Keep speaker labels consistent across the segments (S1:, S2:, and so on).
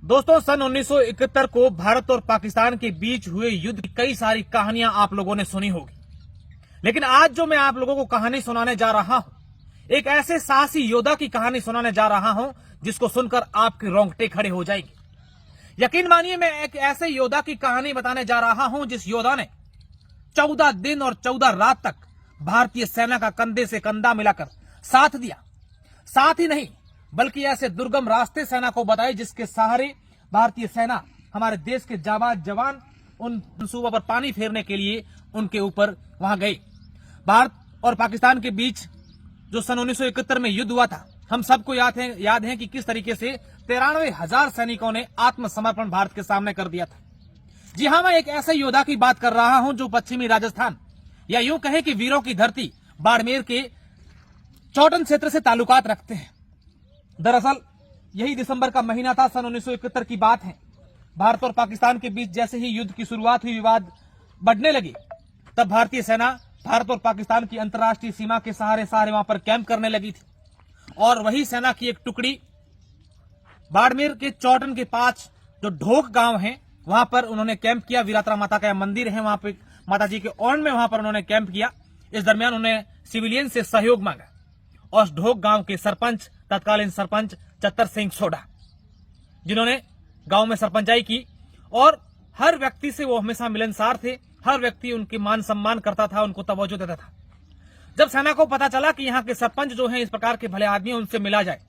S1: दोस्तों, सन 1971 को भारत और पाकिस्तान के बीच हुए युद्ध की कई सारी कहानियां आप लोगों ने सुनी होगी, लेकिन आज जो मैं आप लोगों को कहानी सुनाने जा रहा हूं, एक ऐसे साहसी योद्धा की कहानी सुनाने जा रहा हूं जिसको सुनकर आपके रोंगटे खड़े हो जाएंगे। यकीन मानिए, मैं एक ऐसे योद्धा की कहानी बताने जा रहा हूं जिस योद्धा ने 14 दिन और 14 रात तक भारतीय सेना का कंधे से कंधा मिलाकर साथ दिया। साथ ही नहीं, बल्कि ऐसे दुर्गम रास्ते सेना को बताए जिसके सहारे भारतीय सेना, हमारे देश के जाबाज जवान उन मंसूबों पर पानी फेरने के लिए उनके ऊपर वहां गए। भारत और पाकिस्तान के बीच जो सन 1971 में युद्ध हुआ था, हम सबको याद है कि किस तरीके से 93,000 सैनिकों ने आत्मसमर्पण भारत के सामने कर दिया था। जी हां, मैं एक ऐसे योद्धा की बात कर रहा हूं जो पश्चिमी राजस्थान, या यूं कहें कि वीरों की धरती बाड़मेर के चौटन क्षेत्र से ताल्लुकात रखते हैं। दरअसल यही दिसंबर का महीना था, सन 1971 की बात है। भारत और पाकिस्तान के बीच जैसे ही युद्ध की शुरुआत हुई, विवाद बढ़ने लगे, तब भारतीय सेना भारत और पाकिस्तान की अंतर्राष्ट्रीय सीमा के सहारे वहां पर कैंप करने लगी थी। और वही सेना की एक टुकड़ी बाड़मेर के चौटन के पास जो ढोक गांव है, वहां पर उन्होंने कैंप किया। वीरात्रा माता का मंदिर है वहां पे, माता जी के ओण में वहां पर उन्होंने कैंप किया। इस दरमियान उन्होंने सिविलियन से सहयोग मांगा और ढोक गांव के सरपंच, तत्कालीन सरपंच चतर सिंह सोढ़ा, जिन्होंने गांव में सरपंचाई की, और हर व्यक्ति से वो हमेशा मिलनसार थे। हर व्यक्ति उनके मान सम्मान करता था, उनको तवज्जो देता था। जब सेना को पता चला कि यहाँ के सरपंच जो हैं इस प्रकार के भले आदमी, उनसे मिला जाए,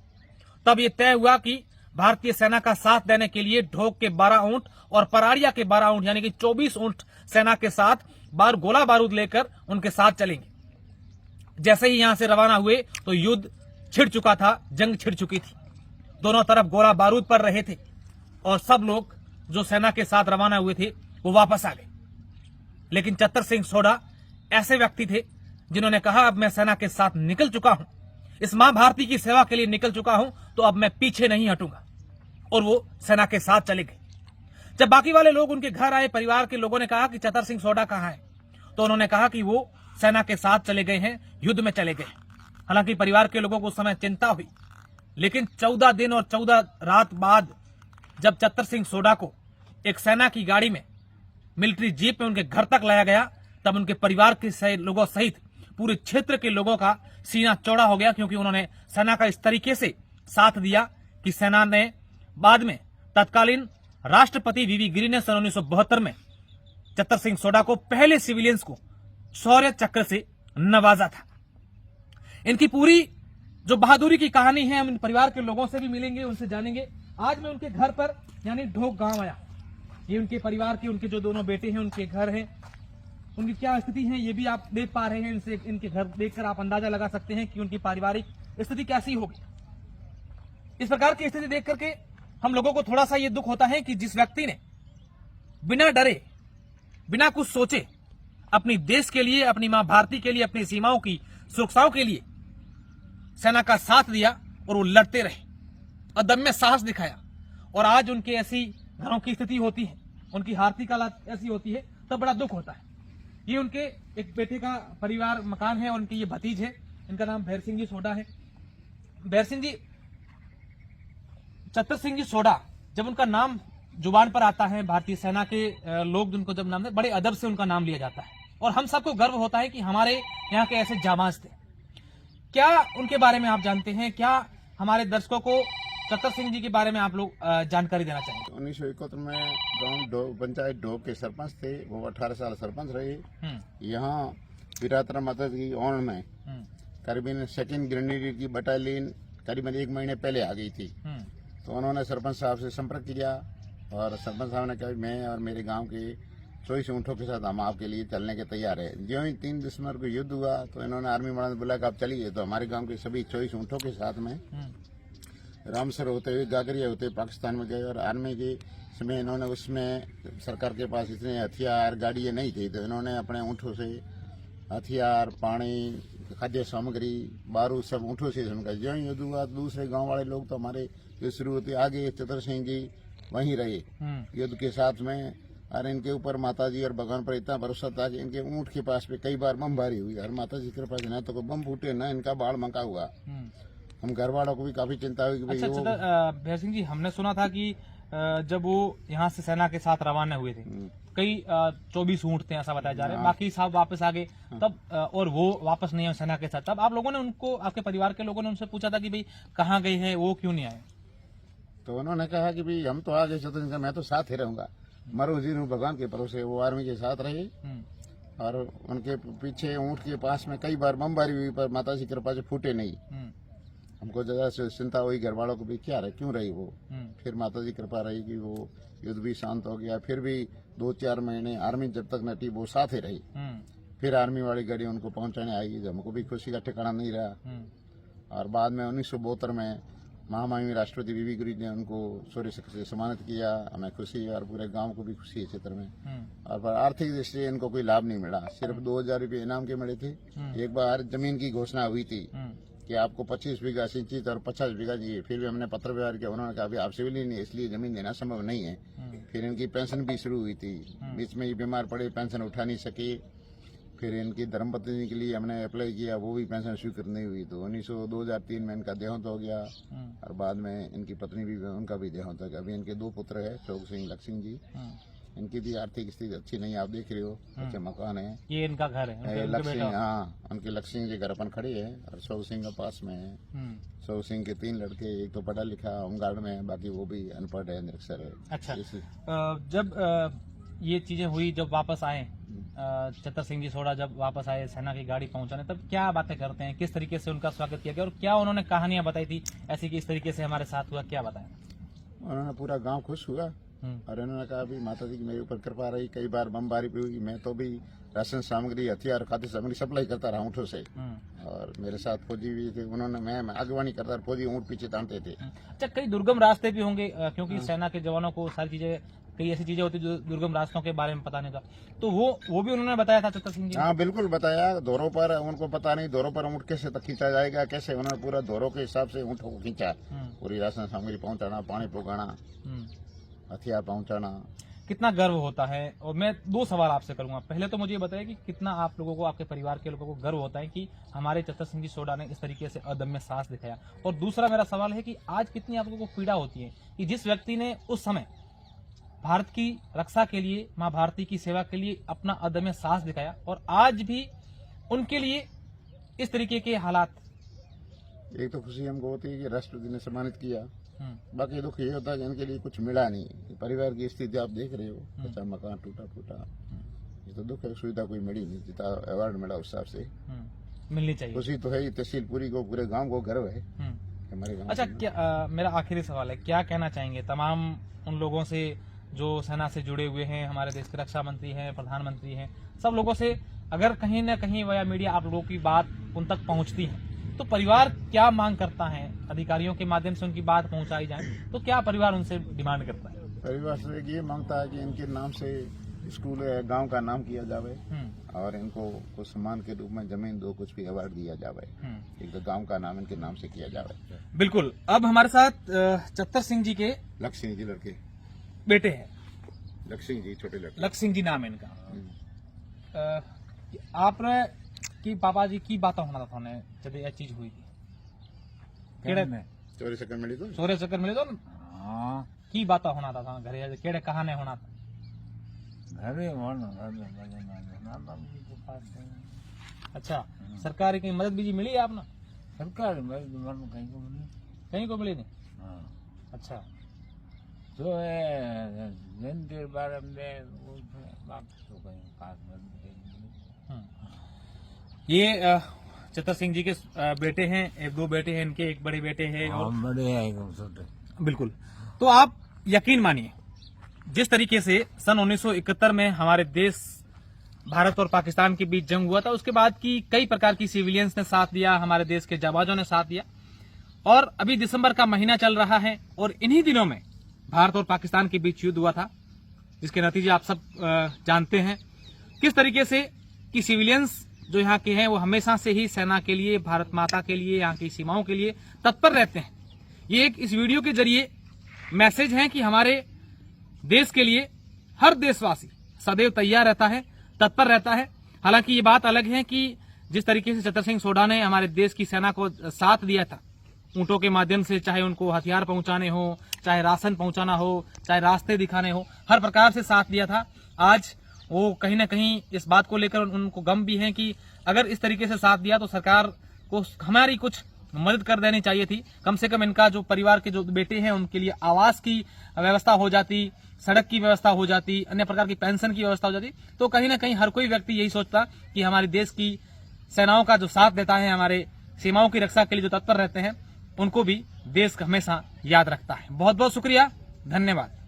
S1: तब ये तय हुआ कि भारतीय सेना का साथ देने के लिए ढोक के 12 ऊंट और पराड़िया के 12 ऊंट यानी कि 24 ऊंट सेना के साथ गोला बारूद लेकर उनके साथ चलेंगे। जैसे ही यहां से रवाना हुए तो युद्ध छिड़ चुका था, जंग छिड़ चुकी थी। दोनों तरफ गोला बारूद पड़ रहे थे और सब लोग जो सेना के साथ रवाना हुए थे वो वापस आ गए। लेकिन चतर सिंह सोढ़ा ऐसे व्यक्ति थे जिन्होंने कहा, अब मैं सेना के साथ निकल चुका हूं, इस मां भारती की सेवा के लिए निकल चुका हूं, तो अब मैं पीछे नहीं हटूंगा। और वो सेना के साथ चले गए। जब बाकी वाले लोग उनके घर आए, परिवार के लोगों ने कहा कि चतर सिंह सोढ़ा कहां है, तो उन्होंने कहा कि वो सेना के साथ चले गए हैं, युद्ध में चले गए। हालांकि परिवार के लोगों को उस समय चिंता हुई, लेकिन 14 दिन और 14 रात बाद जब चतर सिंह सोढ़ा को एक सेना की गाड़ी में, मिलिट्री जीप में उनके घर तक लाया गया, तब उनके परिवार के लोगों सहित पूरे क्षेत्र के लोगों का सीना चौड़ा हो गया, क्योंकि उन्होंने सेना का इस तरीके से साथ दिया कि सेना ने बाद में तत्कालीन राष्ट्रपति वीवी गिरि ने सन 1972 में चतर सिंह सोढ़ा को पहले सिविलियंस को शौर्य चक्र से नवाजा था। इनकी पूरी जो बहादुरी की कहानी है, हम इन परिवार के लोगों से भी मिलेंगे, उनसे जानेंगे। आज मैं उनके घर पर यानी ढोक गांव आया। ये उनके परिवार के, उनके जो दोनों बेटे हैं, उनके घर हैं, उनकी क्या स्थिति है ये भी आप देख पा रहे हैं। इनसे इनके घर देखकर आप अंदाजा लगा सकते हैं कि उनकी पारिवारिक स्थिति कैसी होगी। इस प्रकार की स्थिति देख करके हम लोगों को थोड़ा सा ये दुख होता है कि जिस व्यक्ति ने बिना डरे, बिना कुछ सोचे अपनी देश के लिए, अपनी मां भारती के लिए, अपनी सीमाओं की सुरक्षाओं के लिए सेना का साथ दिया और वो लड़ते रहे, अदम्य साहस दिखाया, और आज उनके ऐसी घरों की स्थिति होती है, उनकी आर्थिक हालत ऐसी होती है, तब बड़ा दुख होता है। ये उनके एक बेटे का परिवार मकान है, उनके ये भतीज है, इनका नाम भैर सिंह जी सोढ़ा है। भैर सिंह जी, चतर सिंह जी सोढ़ा, जब उनका नाम जुबान पर आता है, भारतीय सेना के लोग उनको जब नाम, बड़े अदब से उनका नाम लिया जाता है, और हम सबको गर्व होता है कि हमारे यहाँ के ऐसे जाबाज थे। क्या उनके बारे में आप जानते हैं? क्या हमारे दर्शकों को चतर सिंह जी के बारे में आप लोग जानकारी देना चाहेंगे?
S2: 1971 में गांव पंचायत ढोक के सरपंच थे, वो 18 साल सरपंच रहे। यहाँ वीरात्रा माता की ओण में करीबन 2nd ग्रेनेडियर की बटालियन करीबन 1 महीने पहले आ गई थी। तो उन्होंने सरपंच साहब से संपर्क किया और सरपंच साहब ने कहा, मैं और मेरे गांव के 24 ऊँटों के साथ हम आपके लिए चलने के तैयार है। जो ही 3 दिसंबर को युद्ध हुआ तो इन्होंने आर्मी वालों ने बोला कि आप चलिए। तो हमारे गांव के सभी 24 ऊँटों के साथ में रामसर होते हुए, गागरिया होते हुए पाकिस्तान में गए। और आर्मी के समय इन्होंने, उसमें सरकार के पास इतने हथियार, गाड़ियाँ नहीं थी, तो इन्होंने अपने ऊँटों से हथियार, पानी, खाद्य सामग्री, बारूद सब ऊँटों से समझा। जो ही युद्ध हुआ दूसरे गाँव वाले लोग तो हमारे जो शुरू होते आगे चतर सिंह जी वहीं रहे युद्ध के साथ में। और इनके ऊपर माताजी और भगवान पर इतना भरोसा था कि इनके ऊँट के पास पे कई बार बमबारी हुई। और माताजी के पास न तो कोई बम फूटे, न इनका बाढ़ मका हुआ। हम घर वालों को भी काफी चिंता हुई कि भाई
S1: अच्छा, भैर सिंह जी, हमने सुना था कि जब वो यहाँ से सेना के साथ रवाना हुए थे, कई 24 ऊंट थे ऐसा बताया जा रहा है, बाकी साहब वापस आ गए तब, और वो वापस नहीं आए सेना के साथ। तब आप लोगों ने उनको, आपके परिवार के लोगों ने उनसे पूछा था कि भाई कहाँ गए हैं, वो क्यों नहीं आए?
S2: तो उन्होंने कहा कि भाई हम तो आ गए चतुर्थ, मैं तो साथ ही रहूंगा, मरो जी भगवान के भरोसे। वो आर्मी के साथ रहे और उनके पीछे ऊंट के पास में कई बार बमबारी हुई, पर माता जी कृपा से फूटे नहीं। हमको ज्यादा से चिंता हुई घर वालों को भी, क्या रहे क्यों रही वो। फिर माता जी कृपा रही कि वो युद्ध भी शांत हो गया। फिर भी 2-4 महीने आर्मी जब तक न थी वो साथ ही रही। फिर आर्मी वाली गाड़ी उनको पहुंचाने आई, हमको भी खुशी का ठिकाना नहीं रहा। और बाद में 1972 में महामहिम राष्ट्रपति बीबी गिरी ने उनको शौर्य चक्र से सम्मानित किया। हमें खुशी और पूरे गांव को भी खुशी है क्षेत्र में। और पर आर्थिक दृष्टि से इनको कोई लाभ नहीं मिला, सिर्फ 2000 रुपये इनाम के मिले थे। एक बार जमीन की घोषणा हुई थी कि आपको 25 बीघा सिंचित और 50 बीघा चाहिए, फिर भी हमने पत्र व्यवहार किया। उन्होंने कहा अभी आप सिविल ही नहीं, इसलिए जमीन देना संभव नहीं है। फिर इनकी पेंशन भी शुरू हुई थी, बीच में ये बीमार पड़े, पेंशन उठा नहीं सके। फिर इनकी धर्मपत्नी के लिए हमने अप्लाई किया, वो भी पेंशन स्वीकृत नहीं हुई। तो 2003 में इनका देहांत हो गया और बाद में इनकी पत्नी भी, उनका भी देहांत हो गया। अभी इनके 2 पुत्र है, शोक सिंह, लक्ष्मण जी। इनकी भी आर्थिक स्थिति अच्छी नहीं, आप देख रहे हो, अच्छे मकान है।
S1: ये इनका घर है,
S2: लक्ष्मण, हाँ उनके लक्ष्मण जी घर अपन खड़े है और शोक सिंह के पास में है। शोक सिंह के 3 लड़के, एक तो पढ़ा लिखा होमगार्ड में है, बाकी वो भी अनपढ़ है, निरक्षर है।
S1: अच्छा, जब ये चीजें हुई, जब वापस आए चतर सिंह जी सोडा, जब वापस आए सेना की गाड़ी पहुंचाने, तब क्या बातें करते हैं, किस तरीके से उनका स्वागत किया गया और क्या उन्होंने कहानियां बताई थी ऐसी कि इस तरीके से हमारे साथ हुआ, क्या बताया?
S2: उन्होंने पूरा गांव खुश हुआ और उन्होंने कहा भी माता जी की मेरे ऊपर कृपा रही, कई बार बमबारी भी हुई, मैं तो भी राशन सामग्री, हथियार, खाद्य सामग्री सप्लाई करता रहा ऊँटों से। और मेरे साथ फौजी भी थे, उन्होंने, मैं अगवानी करता, फौजी ऊँट पीछे तानते थे।
S1: अच्छा, कई दुर्गम रास्ते भी होंगे क्योंकि सेना के जवानों को सारी चीजें, कई ऐसी चीजें होती जो दुर्गम रास्तों के बारे में पता नहीं था, तो वो भी उन्होंने बताया था चतर सिंह जी?
S2: हाँ बिल्कुल बताया। दौरों पर उनको पता नहीं, दौरों पर ऊँट कैसे तक खींचा जाएगा, कैसे, उन्होंने पूरा दौरों के हिसाब से ऊँटों को खींचा। पूरी राशन सामग्री पहुँचाना, पानी पहुँचाना, हथियार पहुँचाना।
S1: कितना गर्व होता है। और मैं 2 सवाल आपसे करूंगा। पहले तो मुझे ये बताइए कि कितना आप लोगों को, आपके परिवार के लोगों को गर्व होता है कि हमारे चतर सिंह जी सोडा ने इस तरीके से अदम्य साहस दिखाया। और दूसरा मेरा सवाल है कि आज कितनी आप लोगों को पीड़ा होती है कि जिस व्यक्ति ने उस समय भारत की रक्षा के लिए, माँ भारती की सेवा के लिए अपना अदम्य साहस दिखाया, और आज भी उनके लिए इस तरीके के हालात।
S2: एक तो खुशी हमको होती है कि राष्ट्रपति ने सम्मानित किया, बाकी दुख ये होता है कि इनके लिए कुछ मिला नहीं। परिवार की स्थिति आप देख रहे हो, कच्चा मकान, टूटा फूटा, ये तो दुख है। सुविधा कोई मिली नहीं, जितना अवार्ड मिला उस हिसाब से
S1: मिलनी चाहिए।
S2: खुशी तो है ही, तहसील पूरी को, पूरे गांव को गर्व है हमारे गांव।
S1: अच्छा, क्या मेरा आखिरी सवाल है, क्या कहना चाहेंगे तमाम उन लोगों से जो सेना से जुड़े हुए हैं, हमारे देश के रक्षा मंत्री हैं, प्रधानमंत्री हैं, सब लोगों से, अगर कहीं न कहीं वया मीडिया आप लोगों की बात उन तक पहुंचती है, तो परिवार क्या मांग करता है? अधिकारियों के माध्यम से उनकी बात पहुंचाई जाए तो क्या परिवार उनसे डिमांड करता है? परिवार
S2: से ये मांगता है कि इनके नाम से स्कूल, गांव का नाम किया जावे और इनको कुछ सम्मान के रूप में जमीन दो, कुछ भी अवार्ड दिया जावे, एक तो गांव का नाम इनके नाम से किया जावे।
S1: बिल्कुल। अब हमारे साथ चतर सिंह जी के
S2: लक्ष्मण जी लड़के
S1: बेटे हैं,
S2: लक्ष्मण जी छोटे लड़के,
S1: लक्ष्मण जी नाम है इनका। आपने कि पापा जी की बात होना था ने जब ये चीज हुई थी केड़े में
S2: चौरे चक्कर मिली तो
S1: हां की बात होना था घरे केड़े कहाने होना था
S3: घरे होना के पास।
S1: अच्छा, सरकार की मदद भी मिली है आपने?
S3: सरकार मदद
S1: कहीं को मिली नहीं?
S3: हाँ।
S1: अच्छा,
S3: तो दिन देर बार में वापस तो कहीं पास में।
S1: ये चतर सिंह जी के बेटे हैं, 2 बेटे हैं इनके, एक बड़े बेटे हैं और
S3: बड़े हैं छोटे।
S1: बिल्कुल। तो आप यकीन मानिए, जिस तरीके से सन 1971 में हमारे देश, भारत और पाकिस्तान के बीच जंग हुआ था, उसके बाद की कई प्रकार की सिविलियंस ने साथ दिया, हमारे देश के जाबाजों ने साथ दिया, और अभी दिसंबर का महीना चल रहा है और इन्हीं दिनों में भारत और पाकिस्तान के बीच युद्ध हुआ था, जिसके नतीजे आप सब जानते हैं। किस तरीके से कि सिविलियंस जो यहाँ के हैं वो हमेशा से ही सेना के लिए, भारत माता के लिए, यहाँ की सीमाओं के लिए तत्पर रहते हैं। ये एक इस वीडियो के जरिए मैसेज है कि हमारे देश के लिए हर देशवासी सदैव तैयार रहता है, तत्पर रहता है। हालांकि ये बात अलग है कि जिस तरीके से चतर सिंह सोडा ने हमारे देश की सेना को साथ दिया था, ऊंटों के माध्यम से, चाहे उनको हथियार पहुंचाने हो, चाहे राशन पहुंचाना हो, चाहे रास्ते दिखाने हो, हर प्रकार से साथ दिया था। आज वो कहीं ना कहीं इस बात को लेकर उनको गम भी है कि अगर इस तरीके से साथ दिया तो सरकार को हमारी कुछ मदद कर देनी चाहिए थी। कम से कम इनका जो परिवार के जो बेटे हैं उनके लिए आवास की व्यवस्था हो जाती, सड़क की व्यवस्था हो जाती, अन्य प्रकार की पेंशन की व्यवस्था हो जाती, तो कहीं ना कहीं हर कोई व्यक्ति यही सोचता कि हमारे देश की सेनाओं का जो साथ देता है, हमारे सीमाओं की रक्षा के लिए जो तत्पर रहते हैं, उनको भी देश हमेशा याद रखता है। बहुत बहुत शुक्रिया, धन्यवाद।